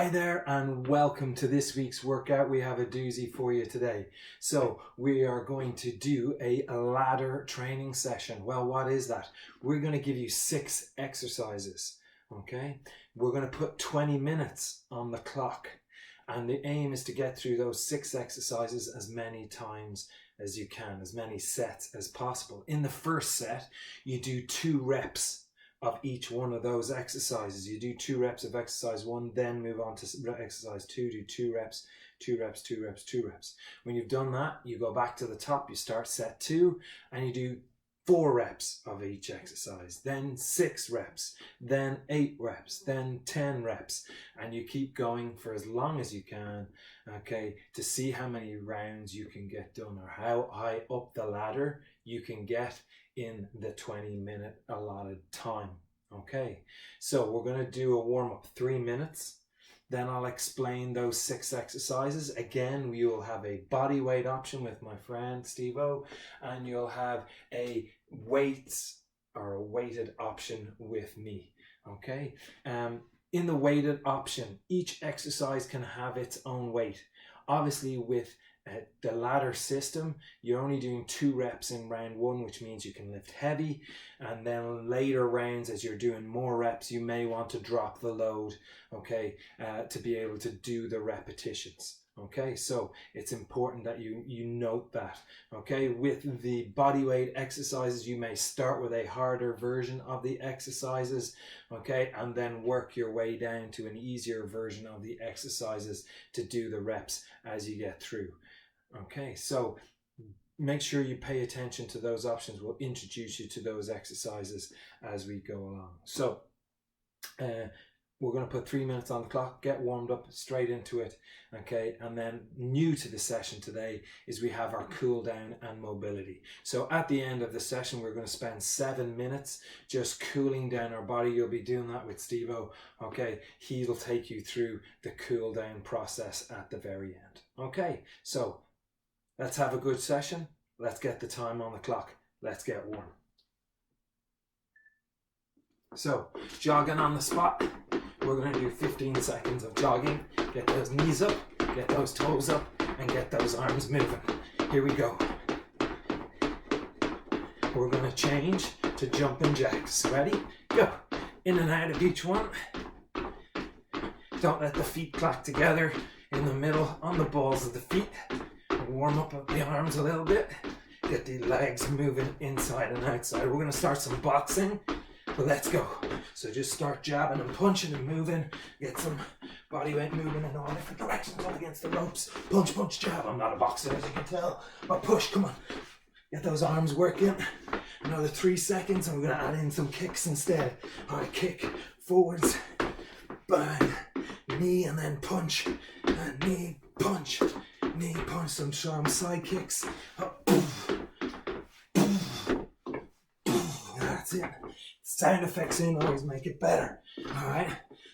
Hi there and welcome to this week's workout. We have a doozy for you today. So we are going to do a ladder training session. Well, what is that? We're going to give you 6 exercises, okay? We're going to put 20 minutes on the clock and the aim is to get through those 6 exercises as many times as you can, as many sets as possible. In the first set, you do 2 reps of each one of those exercises. You do 2 reps of exercise 1, then move on to exercise 2, do 2 reps, 2 reps, 2 reps, 2 reps. When you've done that, you go back to the top, you start set 2, and you do 4 reps of each exercise, then 6 reps, then 8 reps, then 10 reps, and you keep going for as long as you can, okay, to see how many rounds you can get done or how high up the ladder you can get in the 20-minute allotted time. Okay, so we're going to do a warm-up 3 minutes, then I'll explain those 6 exercises. Again, you'll have a body weight option with my friend Steve-O, and you'll have a weights or a weighted option with me. Okay, in the weighted option, each exercise can have its own weight. Obviously with the ladder system, you're only doing 2 reps in round 1, which means you can lift heavy, and then later rounds, as you're doing more reps, you may want to drop the load, okay, to be able to do the repetitions. Okay, so it's important that you note that. Okay, with the body weight exercises, you may start with a harder version of the exercises, okay, and then work your way down to an easier version of the exercises to do the reps as you get through. Okay, so make sure you pay attention to those options. We'll introduce you to those exercises as we go along. So we're going to put 3 minutes on the clock, get warmed up, straight into it, okay? And then new to the session today is we have our cool down and mobility. So at the end of the session, we're going to spend 7 minutes just cooling down our body. You'll be doing that with Steve-O, okay? He'll take you through the cool down process at the very end. Okay, so let's have a good session. Let's get the time on the clock. Let's get warm. So, jogging on the spot. We're going to do 15 seconds of jogging. Get those knees up, get those toes up, and get those arms moving. Here we go. We're going to change to jumping jacks. Ready? Go. In and out of each one. Don't let the feet clack together in the middle on the balls of the feet. Warm up the arms a little bit. Get the legs moving inside and outside. We're going to start some boxing. But let's go. So just start jabbing and punching and moving. Get some body weight moving in all different directions up against the ropes. Punch, punch, jab. I'm not a boxer, as you can tell. But push, come on. Get those arms working. Another 3 seconds and we're going to add in some kicks instead. All right, kick, forwards, bang, knee and then punch. And knee, punch, some strong side kicks. That's it. Sound effects in always make it better. All right,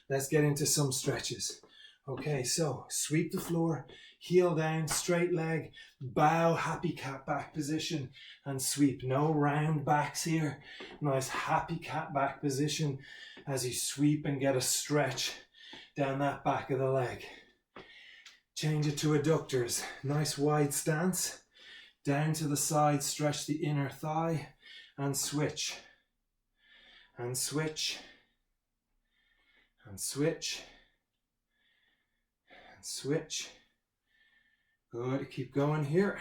let's get into some stretches. Okay, so sweep the floor, heel down, straight leg, bow, happy cat back position, and sweep. No round backs here. Nice happy cat back position as you sweep and get a stretch down that back of the leg. Change it to adductors. Nice wide stance. Down to the side, stretch the inner thigh, and switch. And switch, and switch, and switch. Good, keep going here.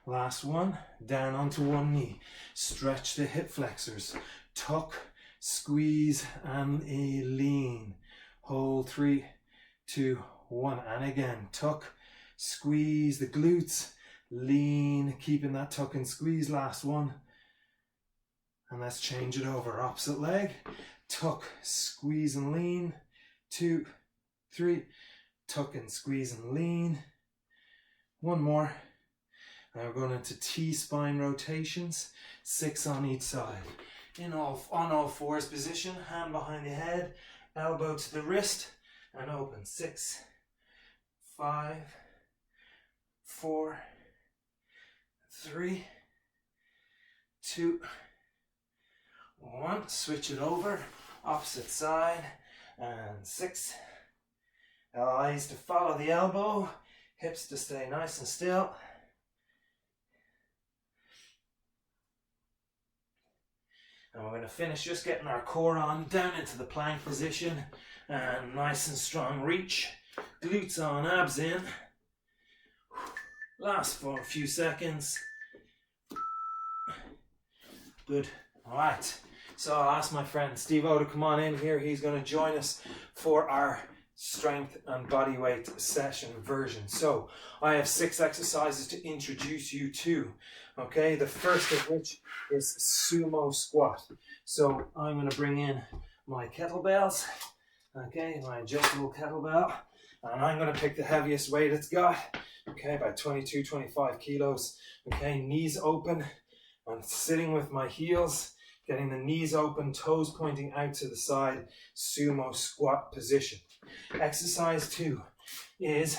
Last one, down onto one knee. Stretch the hip flexors. Tuck, squeeze, and a lean. Hold 3, 2, 1. And again, tuck, squeeze the glutes. Lean, keeping that tuck and squeeze. Last one. And let's change it over. Opposite leg. Tuck, squeeze and lean. 2, 3. Tuck and squeeze and lean. One more. Now we're going into T-spine rotations. 6 on each side. On all fours position. Hand behind the head. Elbow to the wrist. And open. 6, 5, 4, 3, 2, 1. Switch it over. Opposite side, and 6. Eyes to follow the elbow, hips to stay nice and still. And we're going to finish just getting our core on, down into the plank position, and nice and strong reach. Glutes on, abs in. Last for a few seconds. Good. Alright, so I'll ask my friend Steve-O to come on in here. He's going to join us for our strength and body weight session version. So I have 6 exercises to introduce you to. Okay, the first of which is Sumo Squat. So I'm going to bring in my kettlebells. Okay, my adjustable kettlebell. And I'm going to pick the heaviest weight it's got. Okay, about 22, 25 kilos. Okay, knees open. I'm sitting with my heels, getting the knees open, toes pointing out to the side, sumo squat position. Exercise 2 is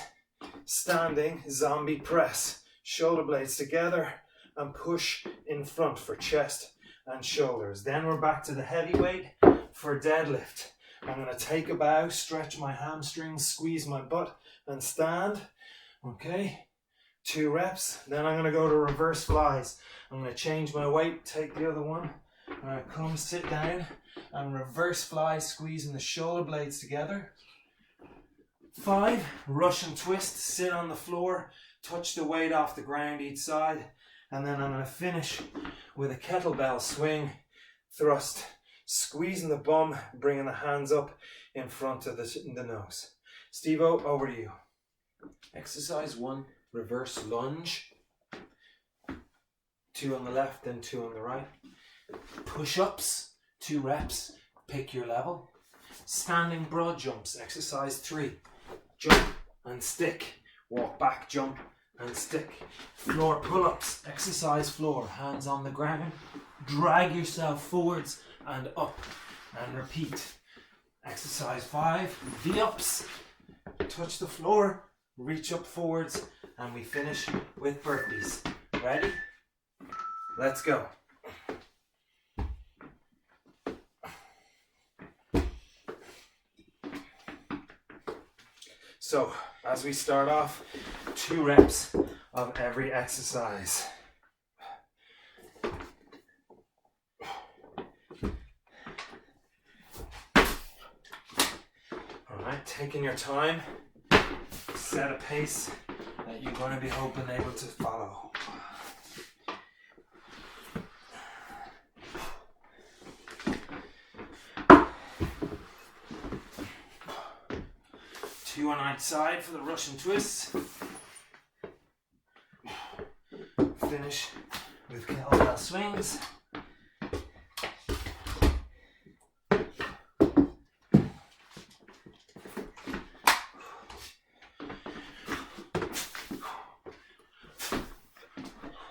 standing zombie press. Shoulder blades together and push in front for chest and shoulders. Then we're back to the heavy weight for deadlift. I'm going to take a bow, stretch my hamstrings, squeeze my butt and stand. Okay, 2 reps. Then I'm going to go to reverse flies. I'm going to change my weight, take the other one. I'm going to come sit down and reverse fly, squeezing the shoulder blades together. 5, Russian twist, sit on the floor, touch the weight off the ground each side. And then I'm going to finish with a kettlebell swing, thrust, squeezing the bum, bringing the hands up in front of the nose. Steve-O, over to you. Exercise 1, reverse lunge. 2 on the left and 2 on the right. Push-ups, 2 reps, pick your level. Standing broad jumps, exercise 3. Jump and stick. Walk back, jump and stick. Floor pull-ups, exercise floor, hands on the ground. Drag yourself forwards and up and repeat. Exercise 5, V-ups. Touch the floor, reach up forwards, and we finish with burpees. Ready? Let's go. So, as we start off, 2 reps of every exercise. Alright, taking your time, set a pace that you're going to be hoping able to follow. Two on each side for the Russian twists. Finish with kettlebell swings.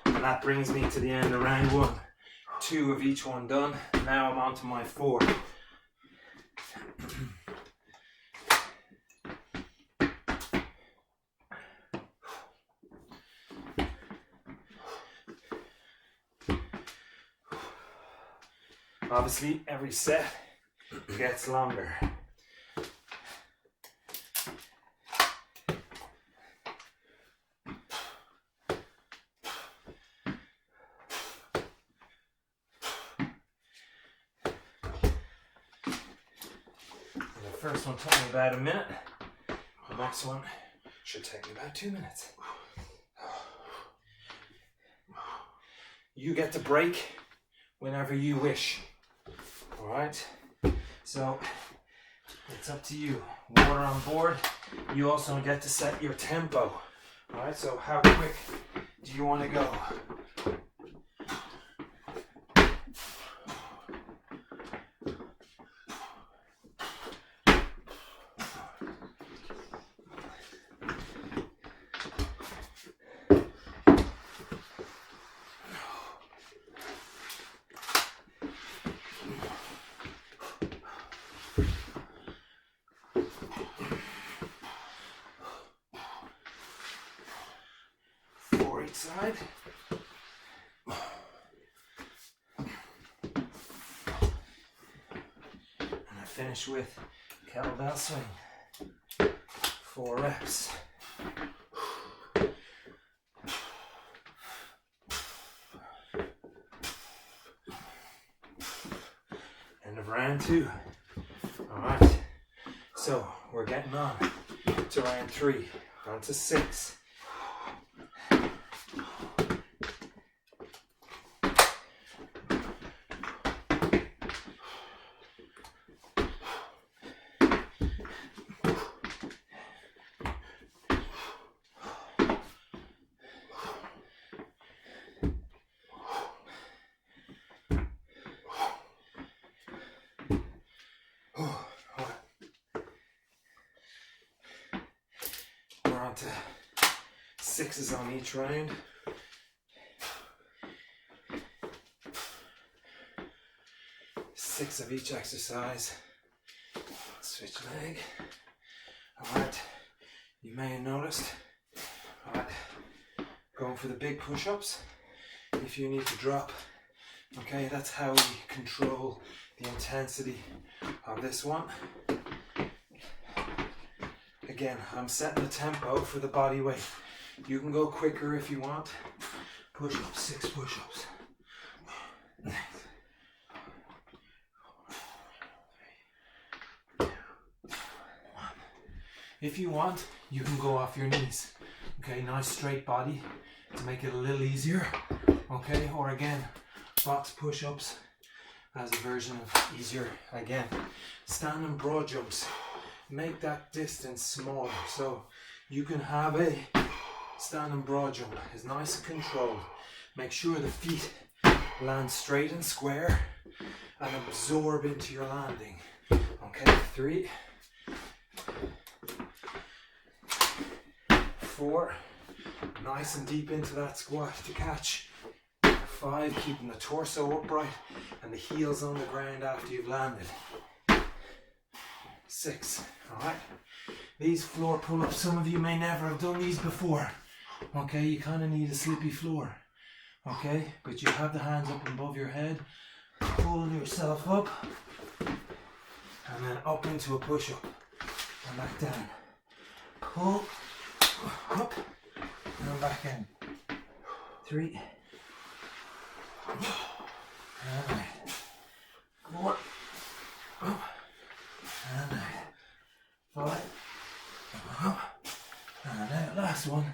And that brings me to the end of round 1. 2 of each one done. Now I'm on to my 4. Obviously, every set gets longer. The first one took me about a minute. The next one should take me about 2 minutes. You get to break whenever you wish. Alright, so it's up to you. Water on board. You also get to set your tempo. Alright, so how quick do you want to go? Side. finish with kettlebell swing. 4 reps. End of round 2. Alright, so we're getting on to round 3, on to 6. We're on to 6s on each round. Six of each exercise. Switch leg. Alright, you may have noticed. Alright, going for the big push-ups. If you need to drop, okay, that's how we control the intensity of this one. Again, I'm setting the tempo for the body weight. You can go quicker if you want. Push-ups, 6 push-ups. If you want, you can go off your knees. Okay, nice straight body to make it a little easier. Okay, or again, box push-ups as a version of easier. Again, standing broad jumps. Make that distance smaller. So you can have a standing broad jump. It's nice and controlled. Make sure the feet land straight and square and absorb into your landing. Okay, 3, 4, nice and deep into that squat to catch. 5, keeping the torso upright and the heels on the ground after you've landed. 6, alright. These floor pull-ups, some of you may never have done these before. Okay, you kind of need a slippy floor. Okay, but you have the hands up above your head. Pull yourself up and then up into a push-up and back down. Pull up and back in. 3 and 4 up and out. 5 up and out. Last one.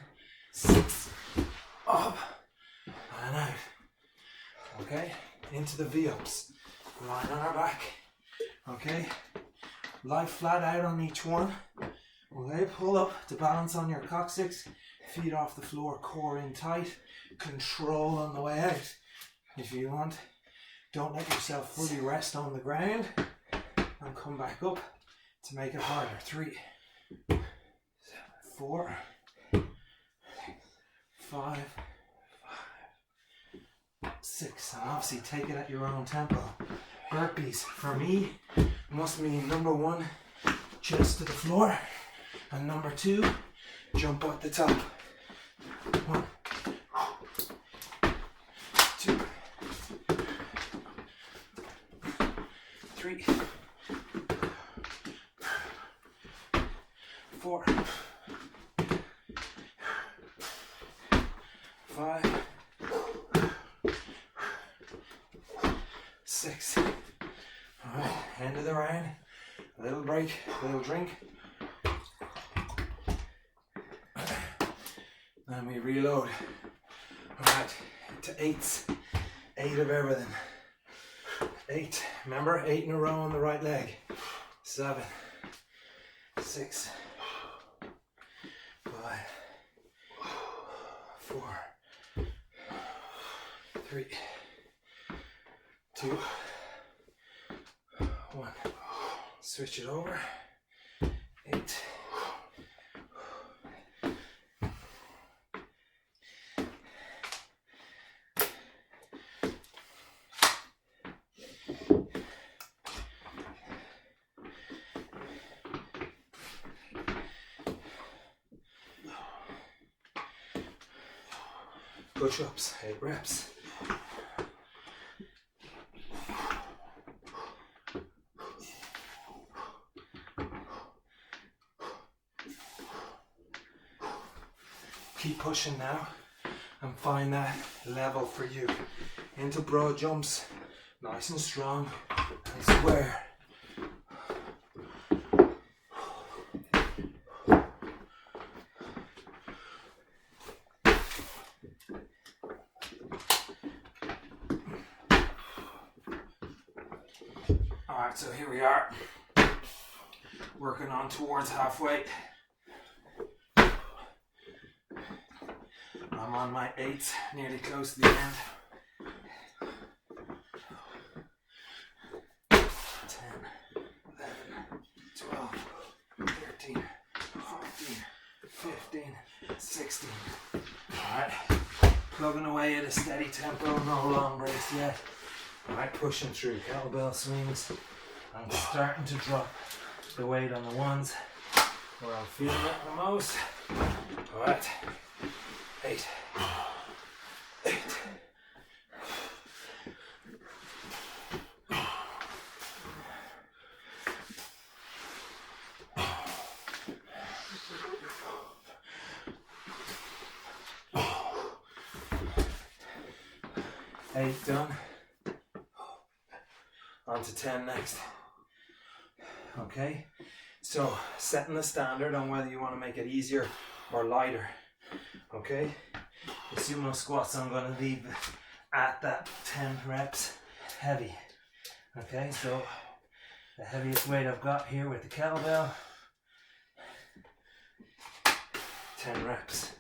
6 up and out. Okay, into the V-ups. Lying on our back. Okay, lie flat out on each one. Okay, pull up to balance on your coccyx. Feet off the floor, core in tight. Control on the way out. If you want, don't let yourself fully rest on the ground. And come back up to make it harder. 3, 4, 5, 6. And obviously take it at your own tempo. Burpees, for me, must mean number 1, chest to the floor. And number 2, jump at the top. 1, 2, 3, 4, 5, 6. Alright, end of the round. A little break, a little drink. And we reload. Alright, to 8s. 8 of everything. 8. Remember, 8 in a row on the right leg. 7, 6, 5, 4, 3, 2, 1. Switch it over. 8. Push-ups, 8 reps. keep pushing now and find that level for you. Into broad jumps, nice and strong and square. Alright, so here we are, working on towards halfway. I'm on my 8th, nearly close to the end. 10, 11, 12, 13, 14, 15, 16. Alright, plugging away at a steady tempo, no long breaks yet. Alright, pushing through kettlebell swings. I'm starting to drop the weight on the ones where I'm feeling it the most. Alright, 8, 8. Eight done. On to 10 next. Okay, so setting the standard on whether you want to make it easier or lighter. Okay, the sumo squats I'm going to leave at that 10 reps heavy. Okay, so the heaviest weight I've got here with the kettlebell, 10 reps.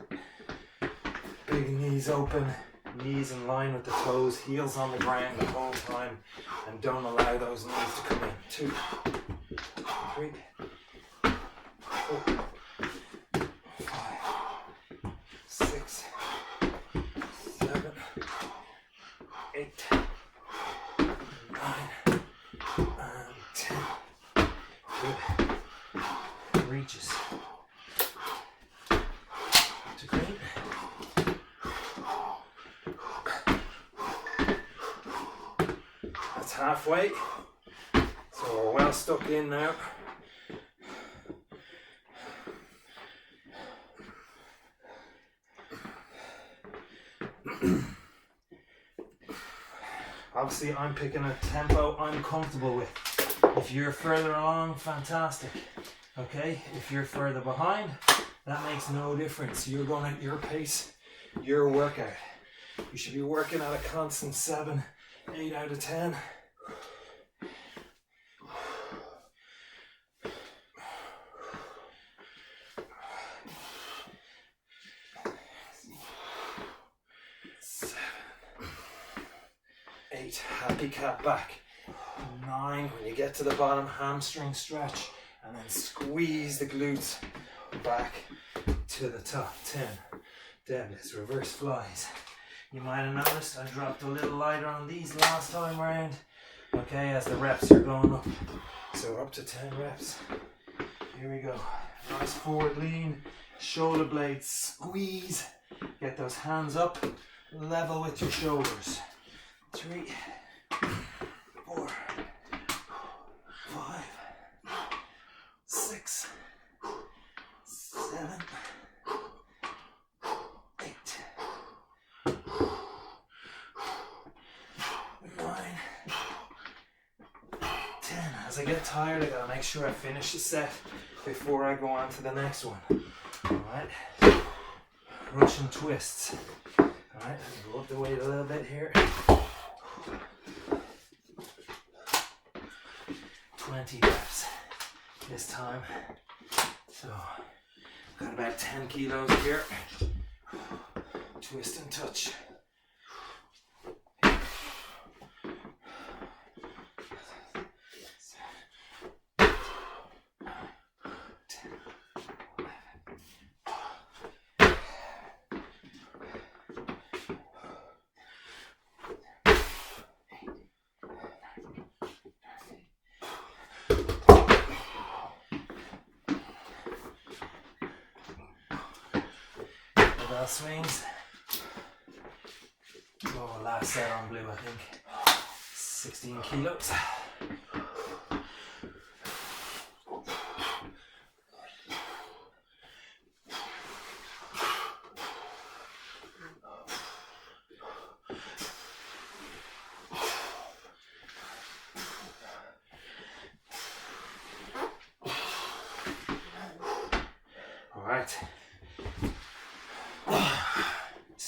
Big knees open, knees in line with the toes, heels on the ground the whole time, and don't allow those knees to come in. 2, 3, 4, 5, 6, 7, 8, 9, and 10. Good. Reaches. To green. That's halfway. So we're well stuck in now. Obviously I'm picking a tempo I'm comfortable with. If you're further along, fantastic. Okay, if you're further behind, that makes no difference. You're going at your pace, your workout. You should be working at a constant 7, 8 out of 10. Happy cat back. 9, when you get to the bottom, hamstring stretch, and then squeeze the glutes back to the top. 10, deadlifts, reverse flies. You might have noticed I dropped a little lighter on these last time round, okay, as the reps are going up. So we're up to 10 reps. Here we go. Nice forward lean, shoulder blades squeeze. Get those hands up, level with your shoulders. 3, 4, 5, 6, 7, 8, 9, 10. As I get tired, I gotta make sure I finish the set before I go on to the next one. Alright, Russian twists. Alright, go up the weight a little bit here. 20 reps this time. So, got about 10 kilos here. Twist and touch. Kettlebell swings. Oh, last set on blue, I think. 16 kilos.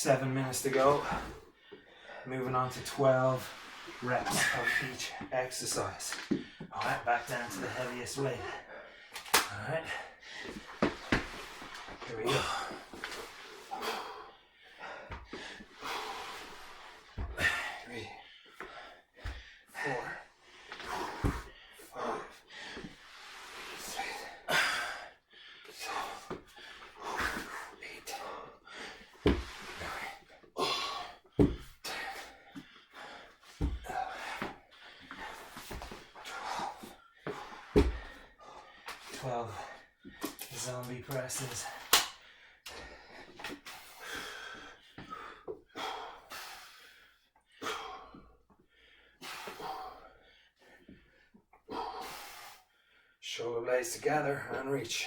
7 minutes to go. Moving on to 12 reps of each exercise. Alright, back down to the heaviest weight. Alright. Here we go. 3, 4, 5, 6, 7, 8, 9, 12 zombie presses. Shoulder blades together and reach.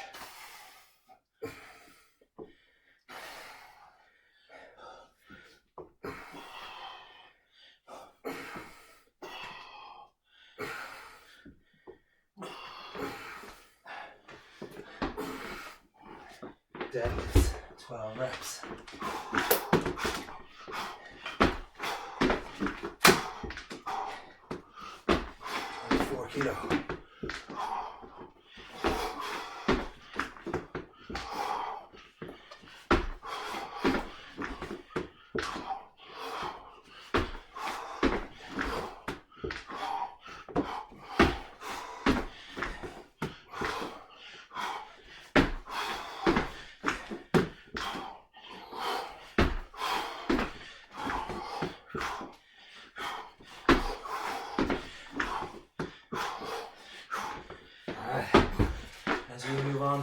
Deadlifts, 12 reps. 24 kilo.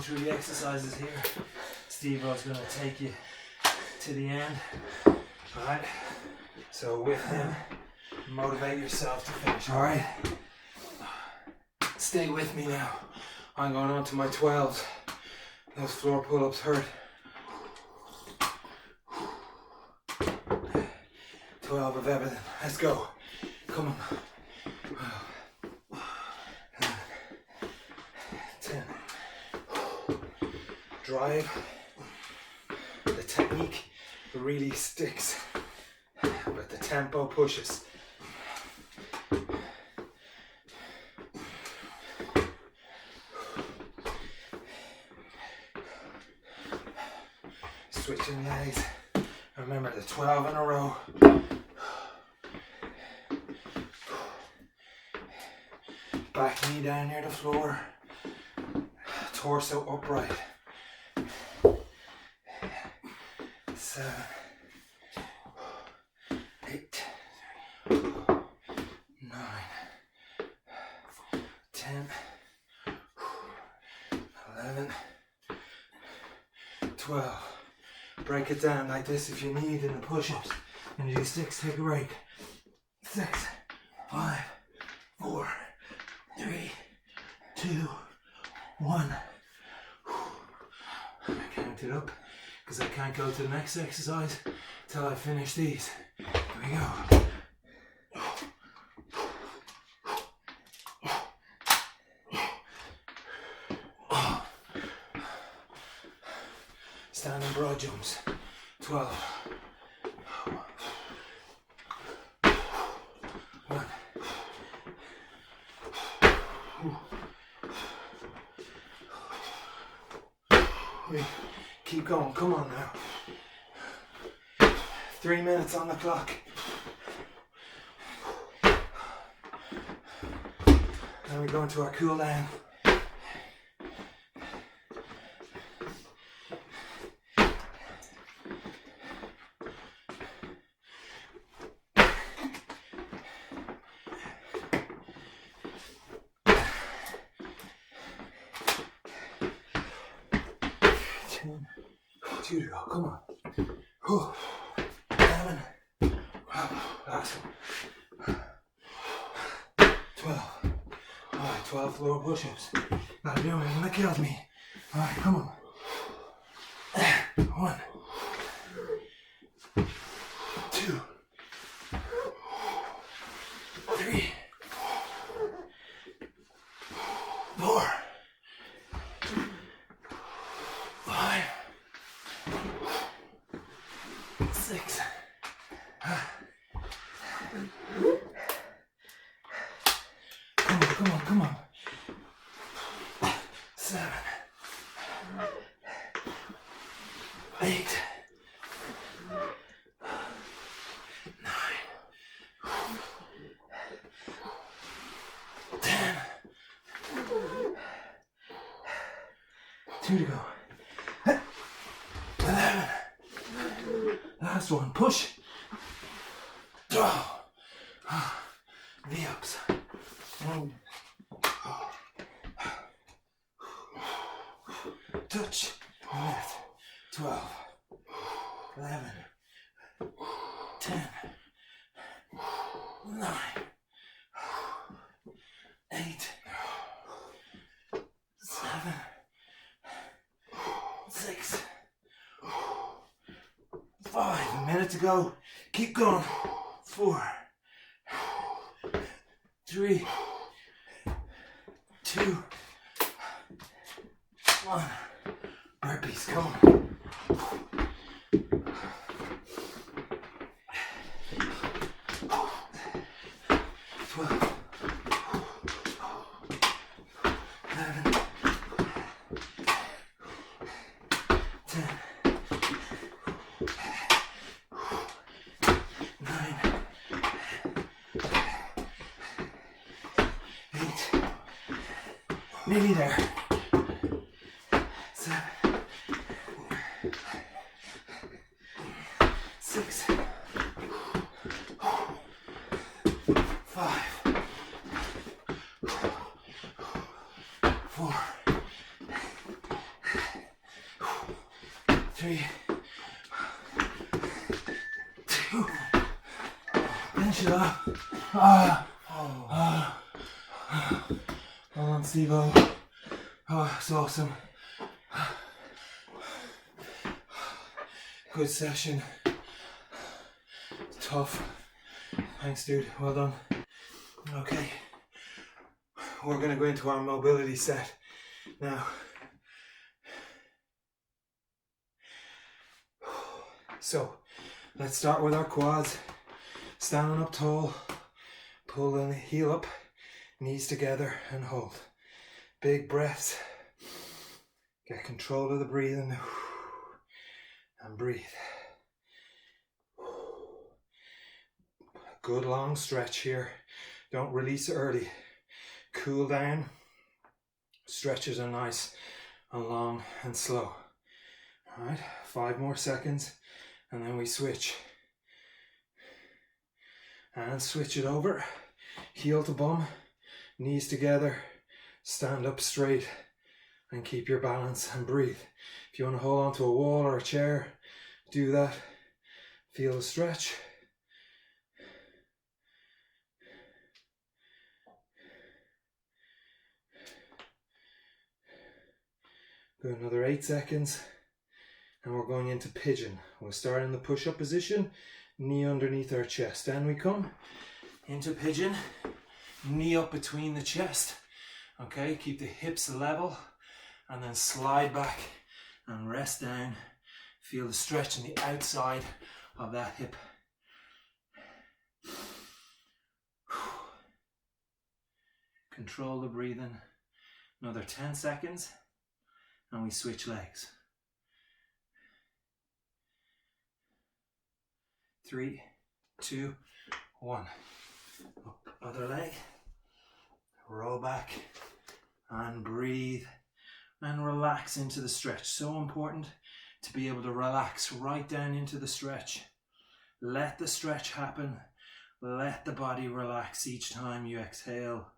Through the exercises here, Steve-O's going to take you to the end. Alright, so with him, motivate yourself to finish. Alright, stay with me now. I'm going on to my 12s. Those floor pull-ups hurt. 12 of everything. Let's go. Come on. 10. Drive. The technique really sticks, but the tempo pushes. Switching legs. Remember the 12 in a row. Back knee down near the floor. Torso upright. 7, 8, 9, 10, 11, 12. Break it down like this if you need in the push-ups. And you do 6, take a break. 6, 5, 4, 3, 2, 1. I count it up because I can't go to the next exercise till I finish these. Here we go. Standing broad jumps. 12. 1. Keep going, come on now. 3 minutes on the clock. Then we go into our cool down. Two to go, come on. 11. Last one. 12. Alright, 12 floor push-ups. Gotta do it, that kills me. Alright, come on. 1. 2. 3. 4. 5. 6. 7, 8, 9, 10, 2 to go, 11, last one, push, V-ups, touch, lift, 12, 11, 10, 9, 8, 7, 6, 5, a minute to go, keep going, 4, 3, 2, 1, burpees, come on. 12, 11, 10, 9, 8, nearly there, 7, 6, 5, 4, 3, 2, finish it off. Hold on, Steve-O. Oh, it's awesome. Good session. Tough. Thanks, dude. Well done. Okay. We're going to go into our mobility set now. So, let's start with our quads. Standing up tall. Pull the heel up. Knees together and hold. Big breaths. Get control of the breathing. And breathe. Good long stretch here. Don't release early. Cool down. Stretches are nice and long and slow. Alright, 5 more seconds and then we switch. And switch it over. Heel to bum. Knees together. Stand up straight and keep your balance and breathe. If you want to hold onto a wall or a chair, do that. Feel the stretch. Go another 8 seconds and we're going into pigeon. We'll start in the push-up position, knee underneath our chest. Then we come into pigeon, knee up between the chest. Okay, keep the hips level and then slide back and rest down. Feel the stretch on the outside of that hip. Control the breathing. Another 10 seconds and we switch legs. 3, 2, 1. Up, other leg. Roll back and breathe and relax into the stretch. So important to be able to relax right down into the stretch. Let the stretch happen. Let the body relax each time you exhale.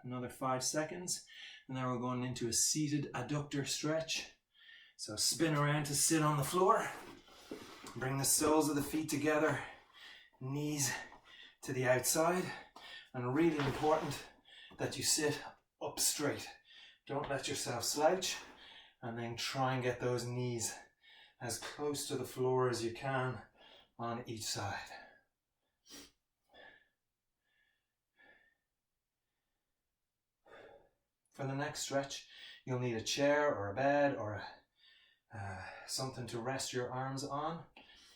Another 5 seconds and then we're going into a seated adductor stretch. So spin around to sit on the floor. Bring the soles of the feet together, knees to the outside, and really important that you sit up straight. Don't let yourself slouch, and then try and get those knees as close to the floor as you can on each side. For the next stretch, you'll need a chair or a bed or something to rest your arms on.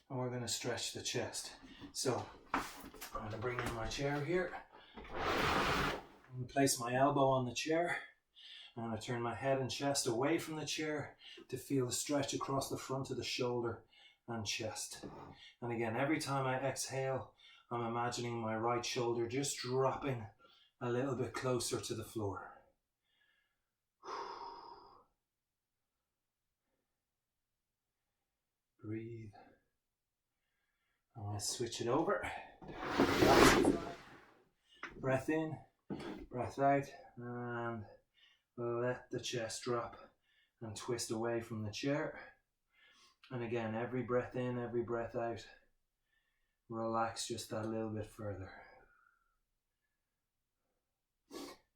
And we're going to stretch the chest. So I'm going to to bring in my chair here. I'm going to place my elbow on the chair. I'm going to turn my head and chest away from the chair to feel the stretch across the front of the shoulder and chest. And again, every time I exhale, I'm imagining my right shoulder just dropping a little bit closer to the floor. Breathe. I'm going to switch it over. Breath in, breath out, and let the chest drop and twist away from the chair. And again, every breath in, every breath out, relax just that little bit further.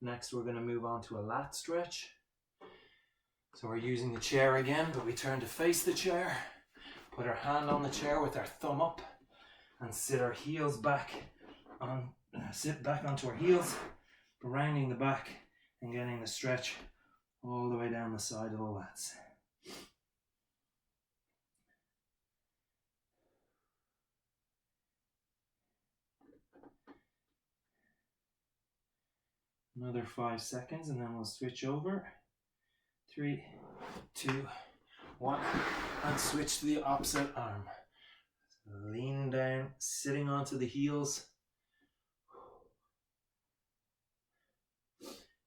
Next, we're going to move on to a lat stretch. So we're using the chair again, but we turn to face the chair, put our hand on the chair with our thumb up, and sit our heels back on, sit back onto our heels, rounding the back and getting the stretch all the way down the side of the lats. Another 5 seconds and then we'll switch over. 3, 2, 1, and switch to the opposite arm. Lean down, sitting onto the heels.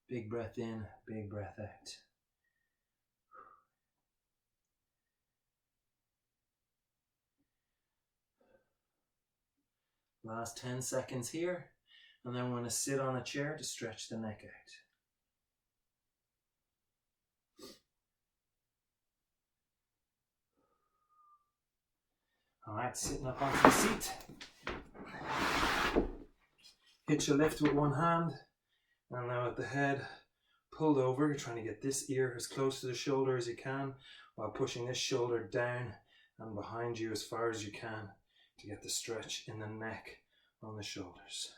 Big breath in, big breath out. Last 10 seconds here, and then we're going to sit on a chair to stretch the neck out. Alright, sitting up onto the seat. Hitch a lift with one hand, and now with the head pulled over, you're trying to get this ear as close to the shoulder as you can, while pushing this shoulder down and behind you as far as you can to get the stretch in the neck on the shoulders.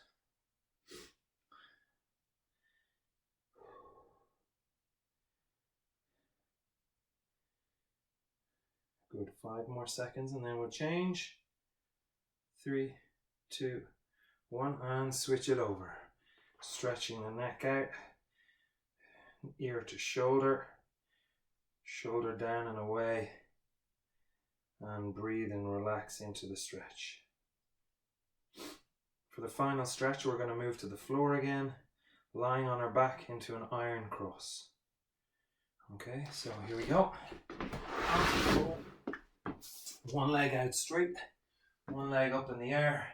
Good, 5 more seconds and then we'll change. 3, 2, 1, and switch it over. Stretching the neck out, ear to shoulder, shoulder down and away, and breathe and relax into the stretch. For the final stretch, we're going to move to the floor again, lying on our back into an iron cross. Okay, so here we go. One leg out straight, one leg up in the air,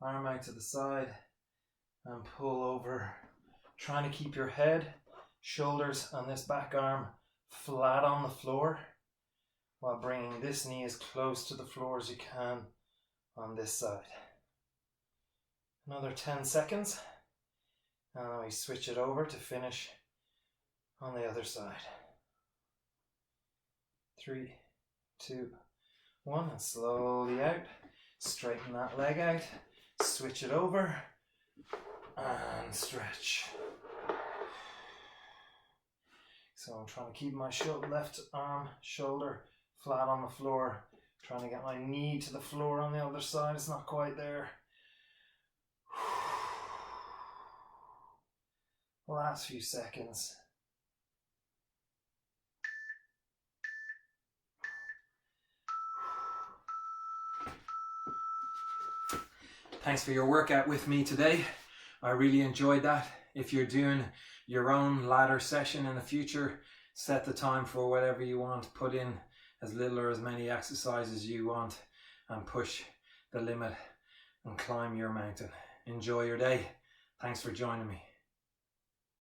arm out to the side, and pull over, trying to keep your head, shoulders, and this back arm flat on the floor, while bringing this knee as close to the floor as you can on this side. Another 10 seconds, and then we switch it over to finish on the other side. 3, 2, 1, and slowly out. Straighten that leg out, switch it over, and stretch. So I'm trying to keep my left arm, shoulder flat on the floor, trying to get my knee to the floor on the other side. It's not quite there. Last few seconds. Thanks for your workout with me today. I really enjoyed that. If you're doing your own ladder session in the future, set the time for whatever you want. Put in as little or as many exercises you want and push the limit and climb your mountain. Enjoy your day. Thanks for joining me.